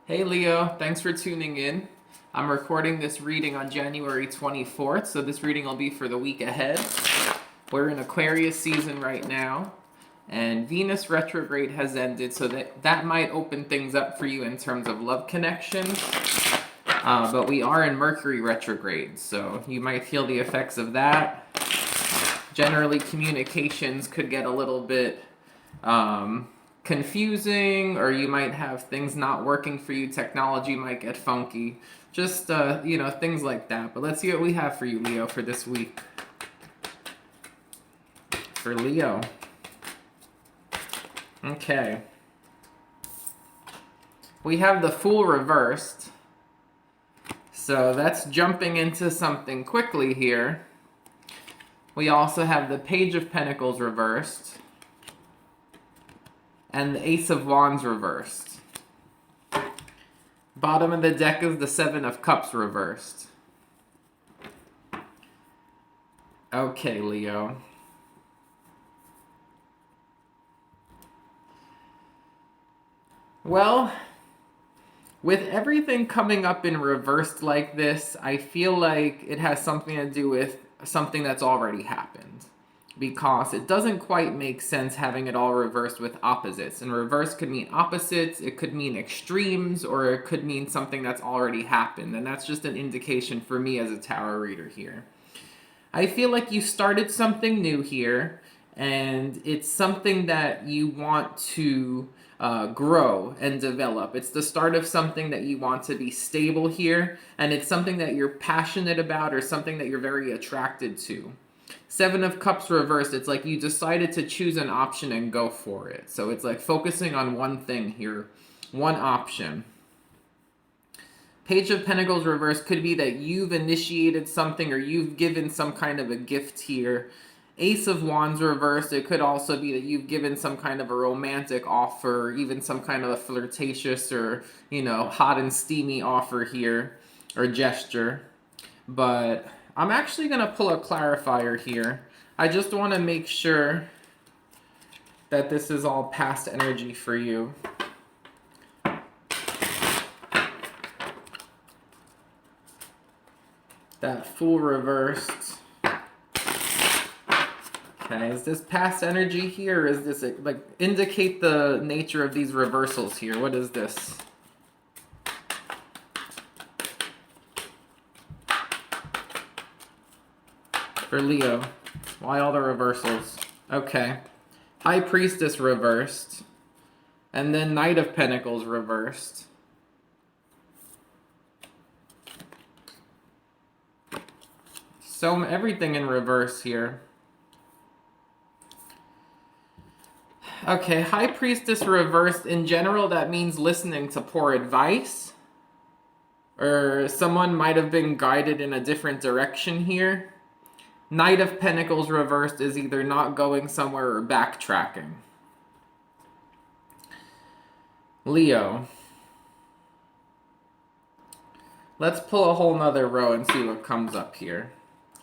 Hey Leo, thanks for tuning in. I'm recording this reading on January 24th, so this reading will be for the week ahead. We're in Aquarius season right now, and Venus retrograde has ended, so that might open things up for you in terms of love connections. But we are in Mercury retrograde, so you might feel the effects of that. Generally, communications could get a little bit confusing, or you might have things not working for you. Technology might get funky. Just, things like that. But let's see what we have for you, Leo, for this week. For Leo. Okay. We have the Fool reversed. So that's jumping into something quickly here. We also have the Page of Pentacles reversed. And the Ace of Wands reversed. Bottom of the deck is the Seven of Cups reversed. Okay, Leo. Well, with everything coming up in reversed like this, I feel like it has something to do with something that's already happened. Because it doesn't quite make sense having it all reversed with opposites. And reverse could mean opposites, it could mean extremes, or it could mean something that's already happened. And that's just an indication for me as a tarot reader here. I feel like you started something new here, and it's something that you want to grow and develop. It's the start of something that you want to be stable here, and it's something that you're passionate about or something that you're very attracted to. Seven of Cups reversed, it's like you decided to choose an option and go for it. So it's like focusing on one thing here, one option. Page of Pentacles reversed could be that you've initiated something or you've given some kind of a gift here. Ace of Wands reversed, it could also be that you've given some kind of a romantic offer, or even some kind of a flirtatious or, hot and steamy offer here, or gesture. But I'm actually going to pull a clarifier here. I just want to make sure that this is all past energy for you. That Fool reversed. Okay, is this past energy here? Or is this, indicate the nature of these reversals here? What is this? For Leo, why all the reversals? Okay. High Priestess reversed. And then Knight of Pentacles reversed. So everything in reverse here. Okay, High Priestess reversed. In general, that means listening to poor advice. Or someone might have been guided in a different direction here. Knight of Pentacles reversed is either not going somewhere or backtracking. Leo. Let's pull a whole nother row and see what comes up here.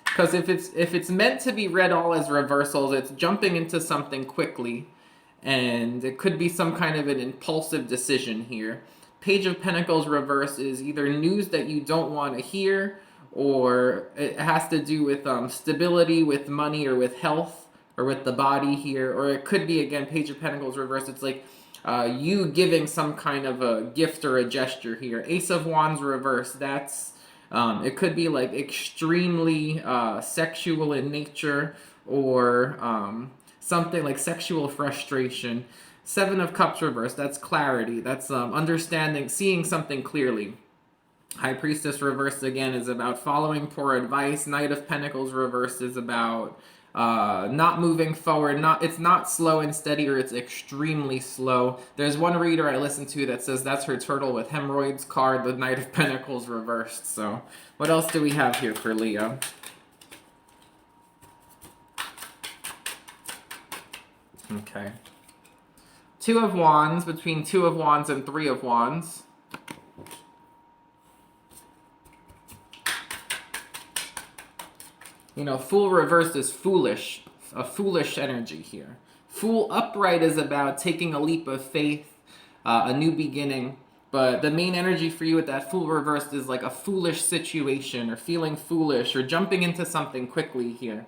Because if it's meant to be read all as reversals, it's jumping into something quickly. And it could be some kind of an impulsive decision here. Page of Pentacles reversed is either news that you don't want to hear, or it has to do with stability, with money, or with health, or with the body here. Or it could be, again, Page of Pentacles reversed. It's like you giving some kind of a gift or a gesture here. Ace of Wands reversed. That's it could be like extremely sexual in nature, or something like sexual frustration. Seven of Cups reversed. That's clarity. That's understanding, seeing something clearly. High Priestess reversed again is about following poor advice. Knight of Pentacles reversed is about not moving forward. It's not slow and steady, or it's extremely slow. There's one reader I listened to that says that's her turtle with hemorrhoids card, the Knight of Pentacles reversed. So what else do we have here for Leo? Okay. Two of Wands, between Two of Wands and Three of Wands. Fool reversed is foolish, a foolish energy here. Fool upright is about taking a leap of faith, a new beginning, But the main energy for you with that Fool reversed is like a foolish situation or feeling foolish or jumping into something quickly here.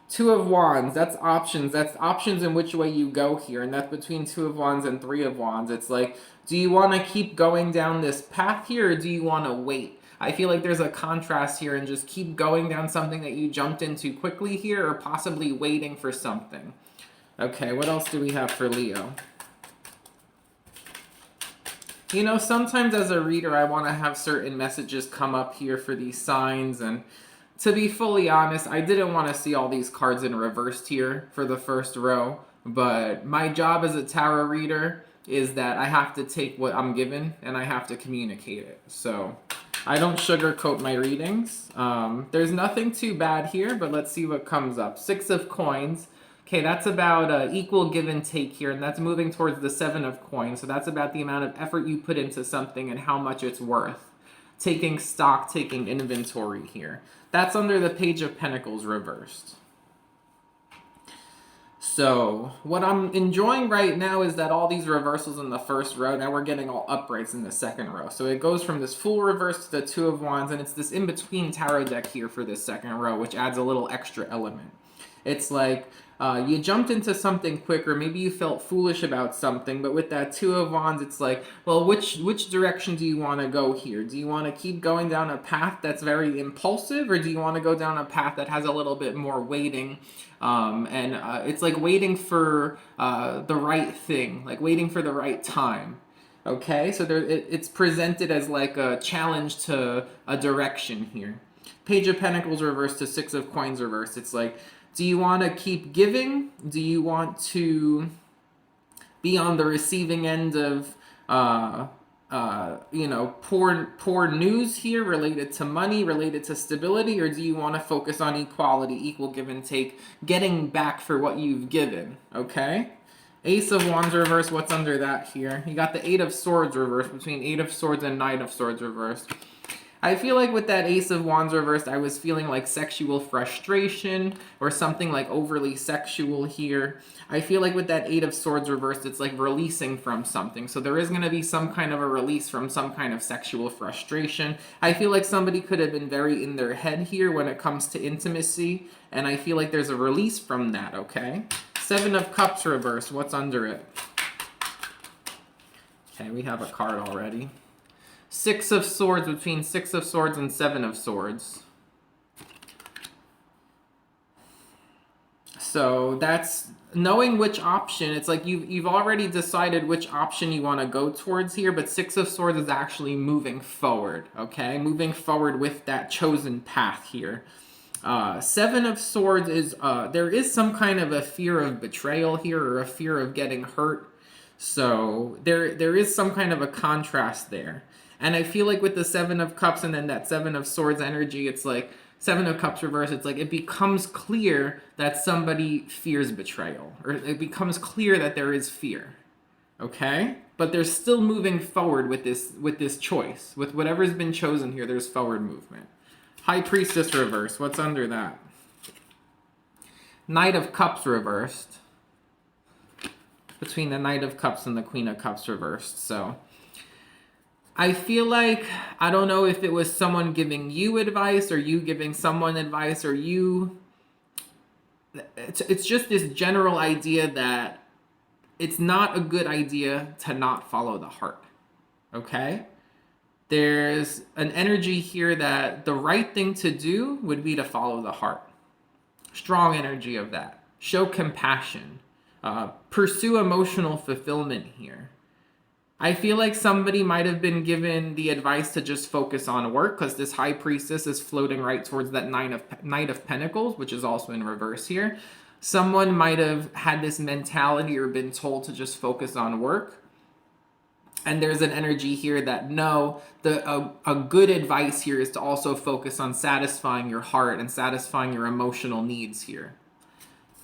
Two of Wands, that's options. That's options in which way you go here. And that's between Two of Wands and Three of Wands. It's like, do you want to keep going down this path here or do you want to wait? I feel like there's a contrast here and just keep going down something that you jumped into quickly here or possibly waiting for something. Okay, what else do we have for Leo? You know, sometimes as a reader, I want to have certain messages come up here for these signs. And to be fully honest, I didn't want to see all these cards in reversed here for the first row. But my job as a tarot reader is that I have to take what I'm given and I have to communicate it. So I don't sugarcoat my readings. There's nothing too bad here, but let's see what comes up. Six of Coins. Okay, that's about equal give and take here, and that's moving towards the Seven of Coins. So that's about the amount of effort you put into something and how much it's worth. Taking stock, taking inventory here. That's under the Page of Pentacles reversed. So what I'm enjoying right now is that all these reversals in the first row, now we're getting all uprights in the second row. So it goes from this Fool reverse to the Two of Wands, and it's this in-between tarot deck here for this second row, which adds a little extra element. It's like you jumped into something quick, or maybe you felt foolish about something, but with that Two of Wands, it's like, well, which direction do you want to go here? Do you want to keep going down a path that's very impulsive, or do you want to go down a path that has a little bit more waiting? It's like waiting for the right thing, like waiting for the right time. Okay, so it's presented as like a challenge to a direction here. Page of Pentacles reversed to Six of Coins reversed. It's like, do you want to keep giving? Do you want to be on the receiving end of, poor news here related to money, related to stability, or do you want to focus on equality, equal give and take, getting back for what you've given? Okay. Ace of Wands reversed. What's under that here? You got the Eight of Swords reversed between Eight of Swords and Nine of Swords reversed. I feel like with that Ace of Wands reversed, I was feeling like sexual frustration or something like overly sexual here. I feel like with that Eight of Swords reversed, it's like releasing from something. So there is going to be some kind of a release from some kind of sexual frustration. I feel like somebody could have been very in their head here when it comes to intimacy. And I feel like there's a release from that, okay? Seven of Cups reversed. What's under it? Okay, we have a card already. Six of Swords between Six of Swords and Seven of Swords. So that's knowing which option. It's like you've already decided which option you want to go towards here, but Six of Swords is actually moving forward, okay? Moving forward with that chosen path here. Seven of Swords is, there is some kind of a fear of betrayal here or a fear of getting hurt. So there is some kind of a contrast there. And I feel like with the Seven of Cups and then that Seven of Swords energy, it's like Seven of Cups reverse. It's like it becomes clear that somebody fears betrayal, or it becomes clear that there is fear. Okay? But they're still moving forward with this choice. With whatever's been chosen here, there's forward movement. High Priestess reverse. What's under that? Knight of Cups reversed. Between the Knight of Cups and the Queen of Cups reversed. So I feel like, I don't know if it was someone giving you advice or you giving someone advice or you... It's just this general idea that it's not a good idea to not follow the heart. Okay? There's an energy here that the right thing to do would be to follow the heart. Strong energy of that. Show compassion. Pursue emotional fulfillment here. I feel like somebody might have been given the advice to just focus on work because this High Priestess is floating right towards that Knight of Pentacles, which is also in reverse here. Someone might have had this mentality or been told to just focus on work. And there's an energy here that no, a good advice here is to also focus on satisfying your heart and satisfying your emotional needs here.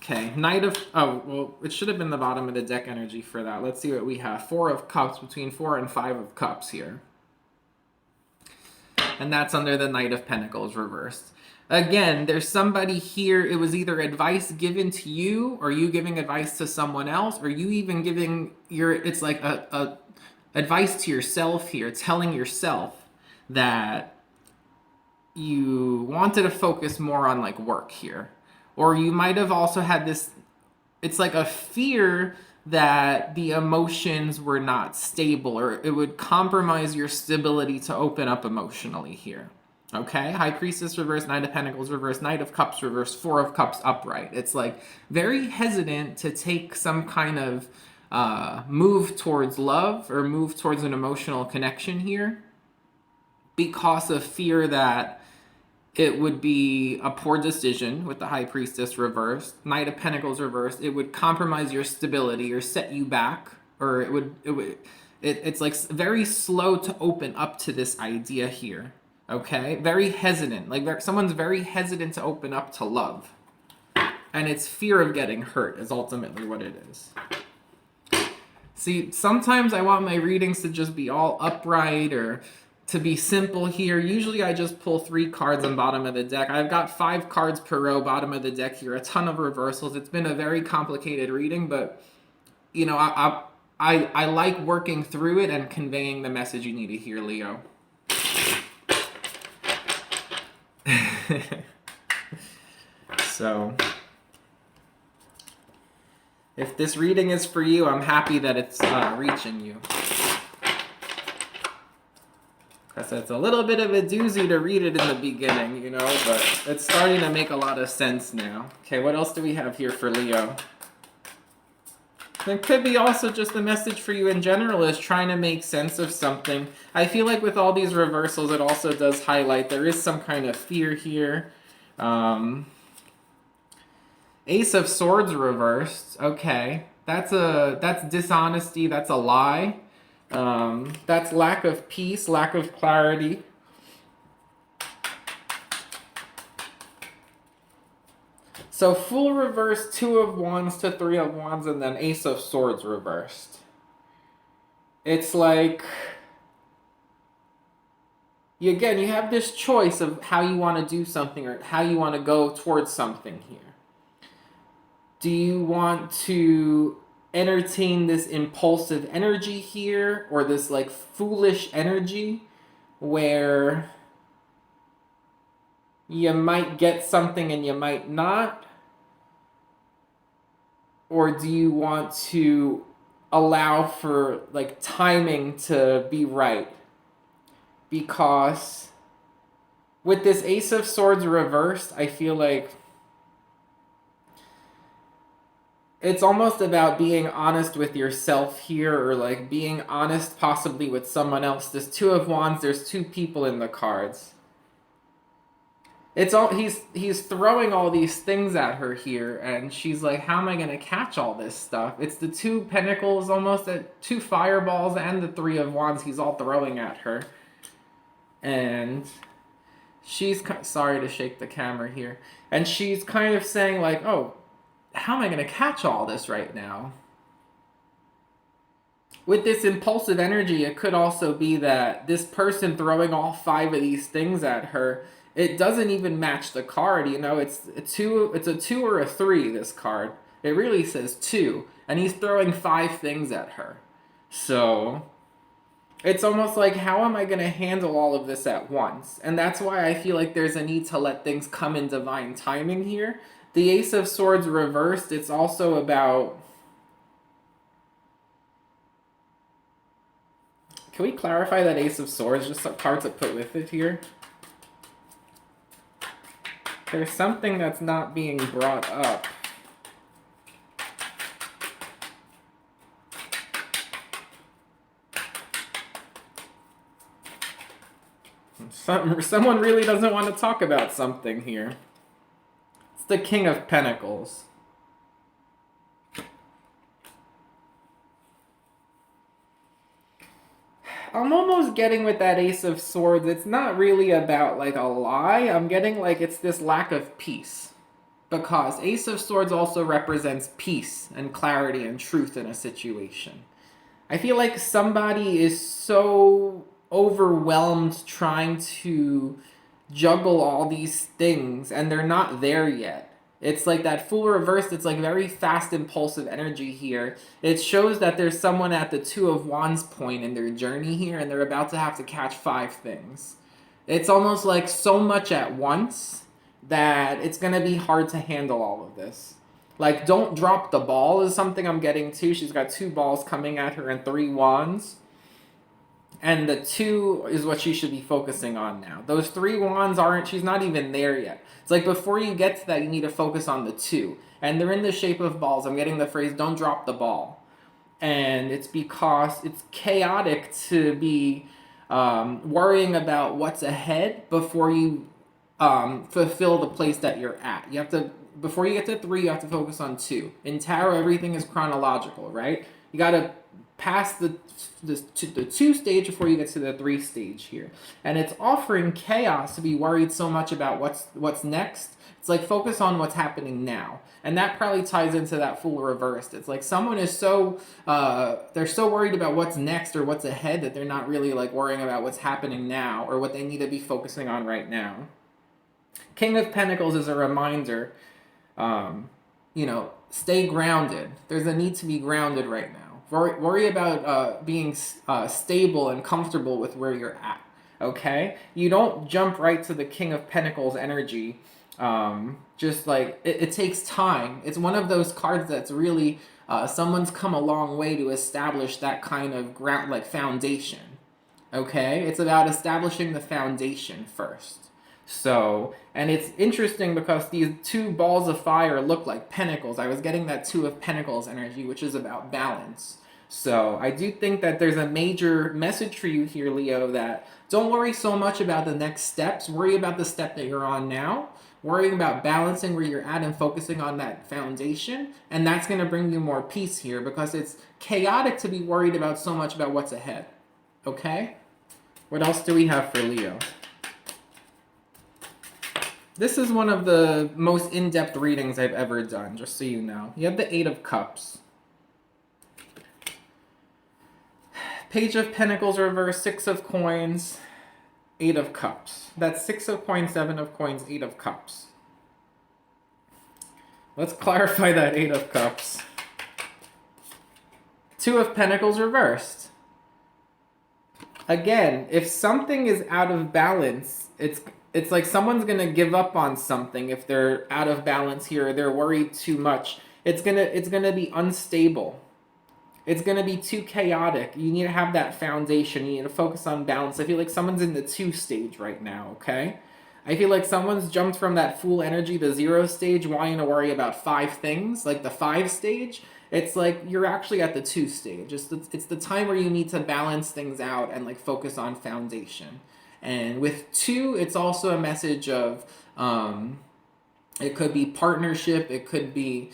Okay, it should have been the bottom of the deck energy for that. Let's see what we have. Four of Cups between Four and Five of Cups here. And that's under the Knight of Pentacles reversed. Again, there's somebody here, it was either advice given to you, or you giving advice to someone else, or you even giving it's like a advice to yourself here, telling yourself that you wanted to focus more on like work here. Or you might have also had this, it's like a fear that the emotions were not stable or it would compromise your stability to open up emotionally here. Okay, High Priestess reverse, Knight of Pentacles reverse, Knight of Cups reverse, Four of Cups upright. It's like very hesitant to take some kind of move towards love or move towards an emotional connection here because of fear that it would be a poor decision with the High Priestess reversed, Knight of Pentacles reversed. It would compromise your stability or set you back, or it's like very slow to open up to this idea here. Okay, very hesitant. Like someone's very hesitant to open up to love, and it's fear of getting hurt is ultimately what it is. See, sometimes I want my readings to just be all upright or to be simple here. Usually I just pull 3 cards on bottom of the deck. I've got 5 cards per row bottom of the deck here, a ton of reversals. It's been a very complicated reading, but you know, I like working through it and conveying the message you need to hear, Leo. So if this reading is for you, I'm happy that it's reaching you. Because it's a little bit of a doozy to read it in the beginning, you know, but it's starting to make a lot of sense now. Okay, what else do we have here for Leo? It could be also just a message for you in general is trying to make sense of something. I feel like with all these reversals, it also does highlight there is some kind of fear here. Ace of Swords reversed. Okay, that's dishonesty. That's a lie. That's lack of peace, lack of clarity. So Fool reversed, 2 of Wands to 3 of Wands, and then Ace of Swords reversed. It's like, again, you have this choice of how you want to do something or how you want to go towards something here. Do you want to entertain this impulsive energy here or this like foolish energy where you might get something and you might not? Or do you want to allow for like timing to be right? Because with this Ace of Swords reversed, I feel like it's almost about being honest with yourself here or like being honest possibly with someone else. This 2 of Wands, there's 2 people in the cards. It's all he's throwing all these things at her here and she's like, how am I going to catch all this stuff? It's the 2 pentacles almost at 2 fireballs and the 3 of Wands he's all throwing at her. And she's sorry to shake the camera here. And she's kind of saying like, "Oh, how am I going to catch all this right now?" With this impulsive energy, it could also be that this person throwing all 5 of these things at her, it doesn't even match the card, you know, it's a 2 or a 3, this card. It really says 2, and he's throwing 5 things at her. So it's almost like, how am I going to handle all of this at once? And that's why I feel like there's a need to let things come in divine timing here. The Ace of Swords reversed, it's also about... Can we clarify that Ace of Swords? Just some cards to put with it here. There's something that's not being brought up. Someone really doesn't want to talk about something here. It's the King of Pentacles. I'm almost getting with that Ace of Swords, it's not really about like a lie. I'm getting like it's this lack of peace. Because Ace of Swords also represents peace and clarity and truth in a situation. I feel like somebody is so overwhelmed trying to juggle all these things and they're not there yet. It's like that Fool reversed. It's like very fast, impulsive energy here. It shows that there's someone at the Two of Wands point in their journey here, and they're about to have to catch 5 things. It's almost like so much at once that it's going to be hard to handle all of this. Like, don't drop the ball is something I'm getting to. She's got 2 balls coming at her and 3 wands. And the 2 is what she should be focusing on now. Those 3 wands aren't, she's not even there yet. It's like before you get to that, you need to focus on the 2. And they're in the shape of balls. I'm getting the phrase, don't drop the ball. And it's because it's chaotic to be worrying about what's ahead before you fulfill the place that you're at. You have to, before you get to 3, you have to focus on 2. In tarot, everything is chronological, right? You got to pass the 2 stage before you get to the 3 stage here. And it's offering chaos to be worried so much about what's next. It's like focus on what's happening now. And that probably ties into that Fool reversed. It's like someone is so, they're so worried about what's next or what's ahead that they're not really like worrying about what's happening now or what they need to be focusing on right now. King of Pentacles is a reminder, stay grounded. There's a need to be grounded right now. Worry about being stable and comfortable with where you're at, okay? You don't jump right to the King of Pentacles energy. Just like, it takes time. It's one of those cards that's really, someone's come a long way to establish that kind of ground, like foundation, okay? It's about establishing the foundation first. So, and it's interesting because these 2 balls of fire look like pentacles. I was getting that 2 of Pentacles energy, which is about balance. So I do think that there's a major message for you here, Leo, that don't worry so much about the next steps. Worry about the step that you're on now. Worrying about balancing where you're at and focusing on that foundation. And that's going to bring you more peace here because it's chaotic to be worried about so much about what's ahead. Okay? What else do we have for Leo? This is one of the most in-depth readings I've ever done, just so you know. You have the 8 of Cups. Page of Pentacles reverse, 6 of Coins, 8 of Cups. That's 6 of Coins, 7 of Coins, 8 of Cups. Let's clarify that 8 of Cups. 2 of Pentacles reversed. Again, if something is out of balance, it's like someone's going to give up on something if they're out of balance here or they're worried too much. It's going to be unstable. It's going to be too chaotic. You need to have that foundation. You need to focus on balance. I feel like someone's in the 2 stage right now, okay? I feel like someone's jumped from that Fool energy, the 0 stage, wanting to worry about 5 things, like the 5 stage. It's like you're actually at the 2 stage. It's the time where you need to balance things out and like focus on foundation. And with 2, it's also a message of... it could be partnership, it could be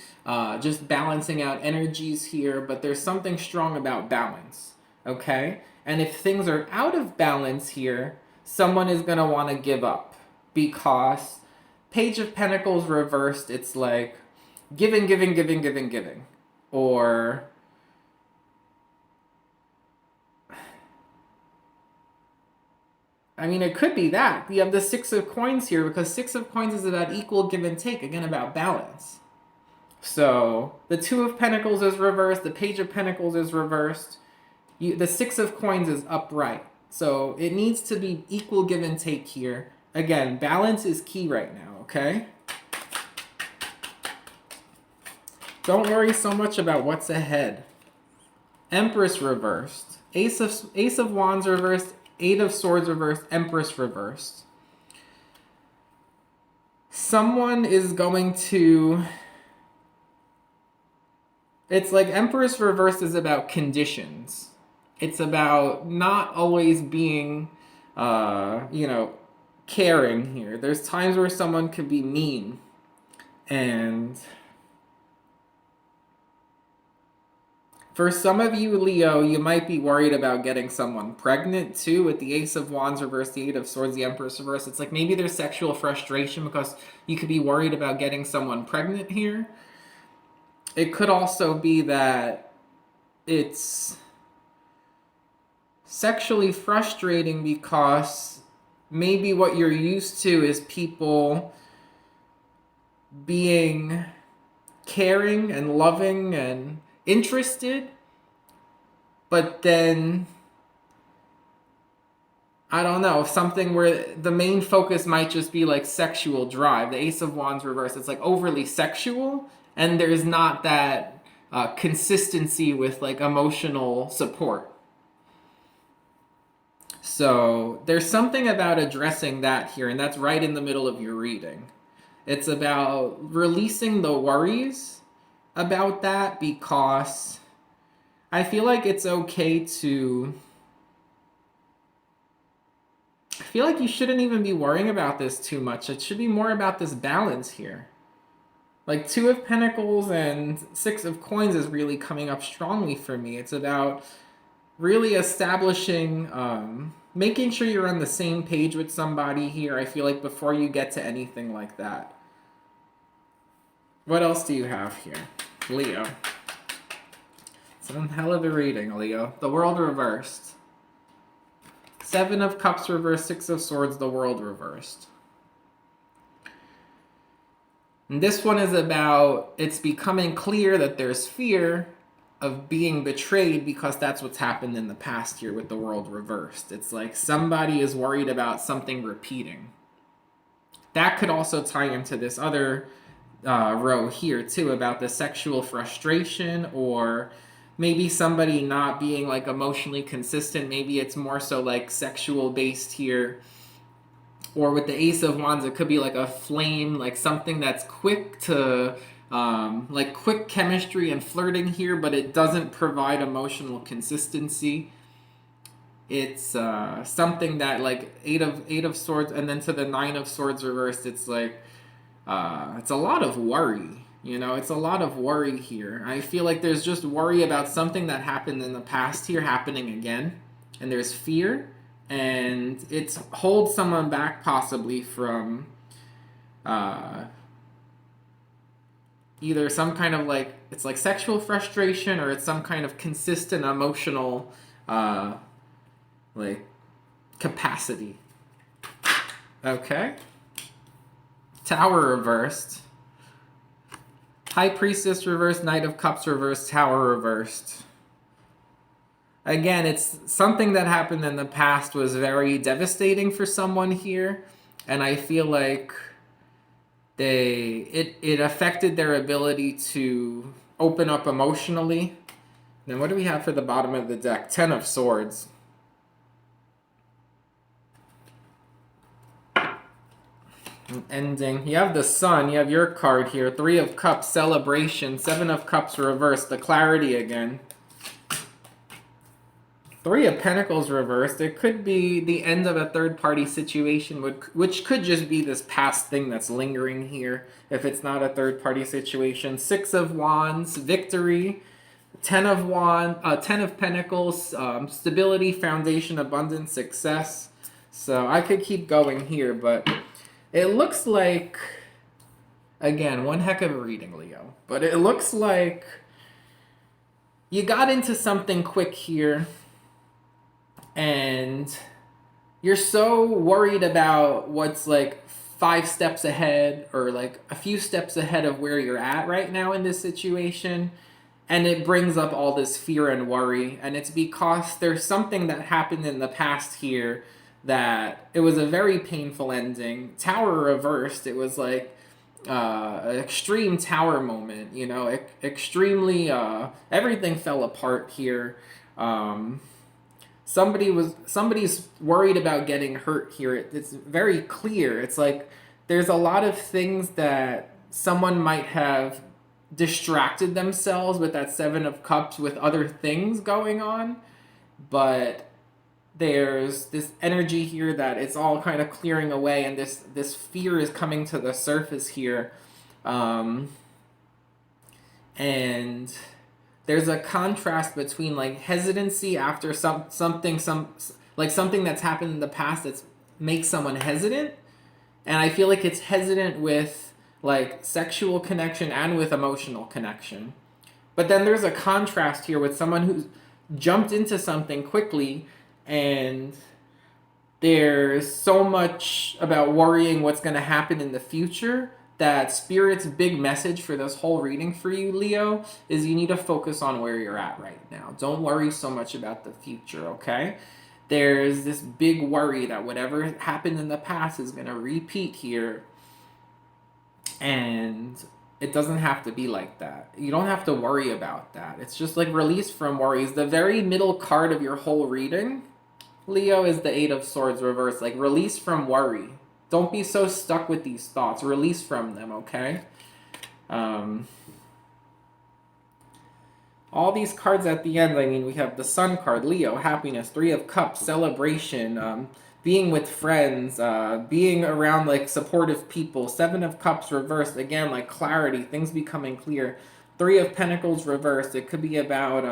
just balancing out energies here, but there's something strong about balance, okay? And if things are out of balance here, someone is going to want to give up because Page of Pentacles reversed, it's like giving, giving, giving, giving, giving. Or... I mean, it could be that. You have the 6 of Coins here because 6 of Coins is about equal give and take, again, about balance. So, the 2 of Pentacles is reversed, the Page of Pentacles is reversed, the 6 of Coins is upright. So, it needs to be equal give and take here. Again, balance is key right now, okay? Don't worry so much about what's ahead. Empress reversed. Ace of Wands reversed. 8 of Swords reversed, Empress reversed. Someone is going to... It's like Empress reversed is about conditions. It's about not always being, caring here. There's times where someone could be mean. And... for some of you, Leo, you might be worried about getting someone pregnant, too, with the Ace of Wands reversed, the 8 of Swords, the Empress reversed. It's like maybe there's sexual frustration because you could be worried about getting someone pregnant here. It could also be that it's sexually frustrating because maybe what you're used to is people being caring and loving and interested, but then I don't know, something where the main focus might just be like sexual drive. The Ace of Wands reverse, it's like overly sexual, and there's not that consistency with like emotional support. So there's something about addressing that here, and that's right in the middle of your reading. It's about releasing the worries about that, because I feel like it's okay to. I feel like you shouldn't even be worrying about this too much. It should be more about this balance here. Like Two of Pentacles and Six of Coins is really coming up strongly for me. It's about really establishing, making sure you're on the same page with somebody here, I feel like, before you get to anything like that. What else do you have here? Leo. It's a hell of a reading, Leo. The World reversed. Seven of Cups reversed, Six of Swords, the World reversed. And this one is about, it's becoming clear that there's fear of being betrayed, because that's what's happened in the past here with the World reversed. It's like somebody is worried about something repeating. That could also tie into this other row here too, about the sexual frustration, or maybe somebody not being like emotionally consistent. Maybe it's more so like sexual based here. Or with the Ace of Wands, it could be like a flame, like something that's quick to, like quick chemistry and flirting here, but it doesn't provide emotional consistency. It's something that like eight of Swords, and then to the Nine of Swords reversed, it's like it's a lot of worry. You know, it's a lot of worry here. I feel like there's just worry about something that happened in the past here happening again, and there's fear, and it holds someone back possibly from either some kind of like, it's like sexual frustration, or it's some kind of consistent emotional like capacity. Okay. Tower reversed. High Priestess reversed, Knight of Cups reversed, Tower reversed. Again, it's something that happened in the past was very devastating for someone here, and I feel like it affected their ability to open up emotionally. Then what do we have for the bottom of the deck? Ten of Swords. Ending. You have the Sun. You have your card here. Three of Cups, celebration. Seven of Cups reversed. The clarity again. Three of Pentacles reversed. It could be the end of a third-party situation, which could just be this past thing that's lingering here, if it's not a third-party situation. Six of Wands, victory. Ten of Pentacles, stability, foundation, abundance, success. So I could keep going here, but it looks like, again, one heck of a reading, Leo. But it looks like you got into something quick here, and you're so worried about what's like 5 steps ahead, or like a few steps ahead of where you're at right now in this situation, and it brings up all this fear and worry. And it's because there's something that happened in the past here that it was a very painful ending. Tower reversed, it was like an extreme tower moment, you know, extremely, everything fell apart here. Somebody's worried about getting hurt here. It's very clear. It's like there's a lot of things that someone might have distracted themselves with that Seven of Cups with other things going on, but there's this energy here that it's all kind of clearing away, and this fear is coming to the surface here, and there's a contrast between like hesitancy after something that's happened in the past that makes someone hesitant, and I feel like it's hesitant with like sexual connection and with emotional connection. But then there's a contrast here with someone who's jumped into something quickly, and there's so much about worrying what's going to happen in the future that Spirit's big message for this whole reading for you, Leo, is you need to focus on where you're at right now. Don't worry so much about the future, okay? There's this big worry that whatever happened in the past is going to repeat here, and it doesn't have to be like that. You don't have to worry about that. It's just like release from worries. The very middle card of your whole reading, Leo, is the Eight of Swords reversed. Like, release from worry. Don't be so stuck with these thoughts. Release from them, okay? All these cards at the end, I mean, we have the Sun card, Leo, happiness, Three of Cups, celebration, being with friends, being around, like, supportive people. Seven of Cups reversed, again, like, clarity, things becoming clear. Three of Pentacles reversed. It could be about,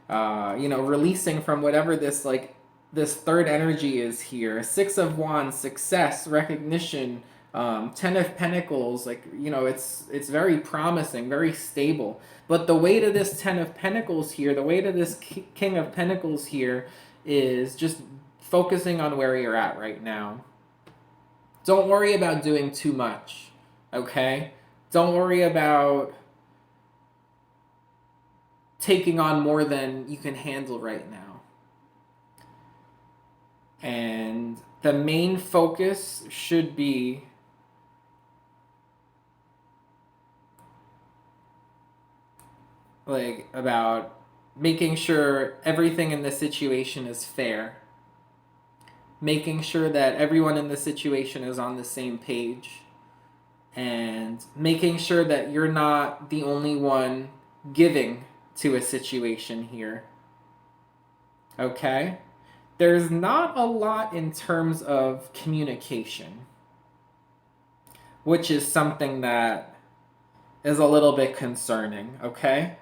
releasing from whatever this, like, this third energy is here. Six of Wands, success, recognition. Ten of Pentacles, like, it's very promising, very stable. But the weight of this Ten of Pentacles here, the weight of this King of Pentacles here is just focusing on where you're at right now. Don't worry about doing too much, okay? Don't worry about taking on more than you can handle right now. And the main focus should be like about making sure everything in the situation is fair. Making sure that everyone in the situation is on the same page. And making sure that you're not the only one giving to a situation here. Okay? There's not a lot in terms of communication, which is something that is a little bit concerning, okay?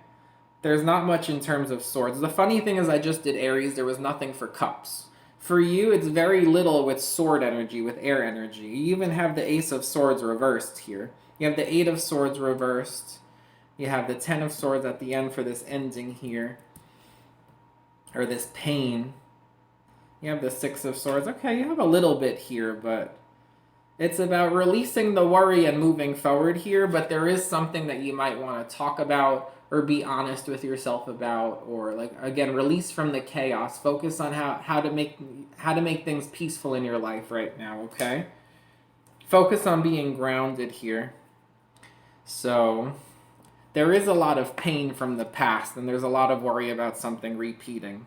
There's not much in terms of swords. The funny thing is I just did Aries. There was nothing for cups. For you, it's very little with sword energy, with air energy. You even have the Ace of Swords reversed here. You have the Eight of Swords reversed. You have the Ten of Swords at the end for this ending here, or this pain. You have the Six of Swords. Okay, you have a little bit here, but it's about releasing the worry and moving forward here, but there is something that you might want to talk about or be honest with yourself about, or, like, again, release from the chaos. Focus on how to make things peaceful in your life right now, okay? Focus on being grounded here. So there is a lot of pain from the past, and there's a lot of worry about something repeating.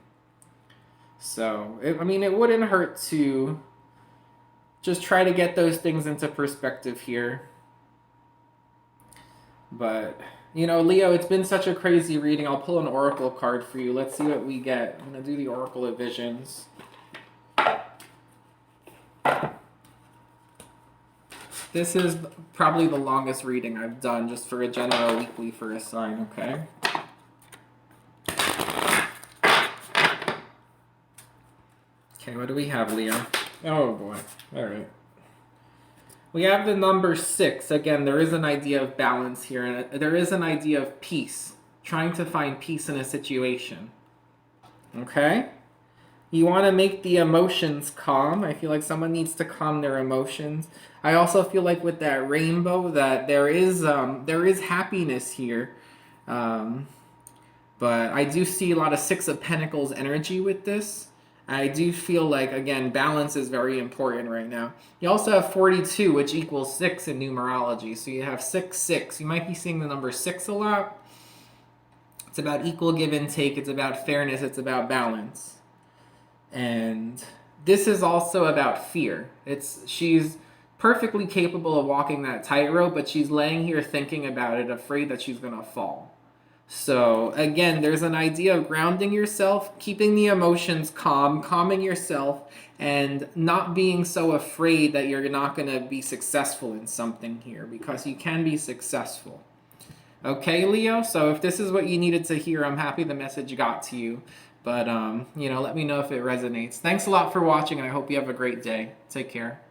So, it wouldn't hurt to just try to get those things into perspective here. But, Leo, it's been such a crazy reading. I'll pull an oracle card for you. Let's see what we get. I'm going to do the Oracle of Visions. This is probably the longest reading I've done just for a general weekly for a sign, okay? Okay, what do we have, Leo? Oh, boy. All right. We have the number 6. Again, there is an idea of balance here, and there is an idea of peace. Trying to find peace in a situation. Okay? You want to make the emotions calm. I feel like someone needs to calm their emotions. I also feel like with that rainbow that there is happiness here. But I do see a lot of Six of Pentacles energy with this. I do feel like, again, balance is very important right now. You also have 42, which equals 6 in numerology. So you have 6, 6. You might be seeing the number 6 a lot. It's about equal give and take. It's about fairness. It's about balance. And this is also about fear. She's perfectly capable of walking that tightrope, but she's laying here thinking about it, afraid that she's going to fall. So, again, there's an idea of grounding yourself, keeping the emotions calm, calming yourself, and not being so afraid that you're not going to be successful in something here, because you can be successful. Okay, Leo? So if this is what you needed to hear, I'm happy the message got to you. But, let me know if it resonates. Thanks a lot for watching, and I hope you have a great day. Take care.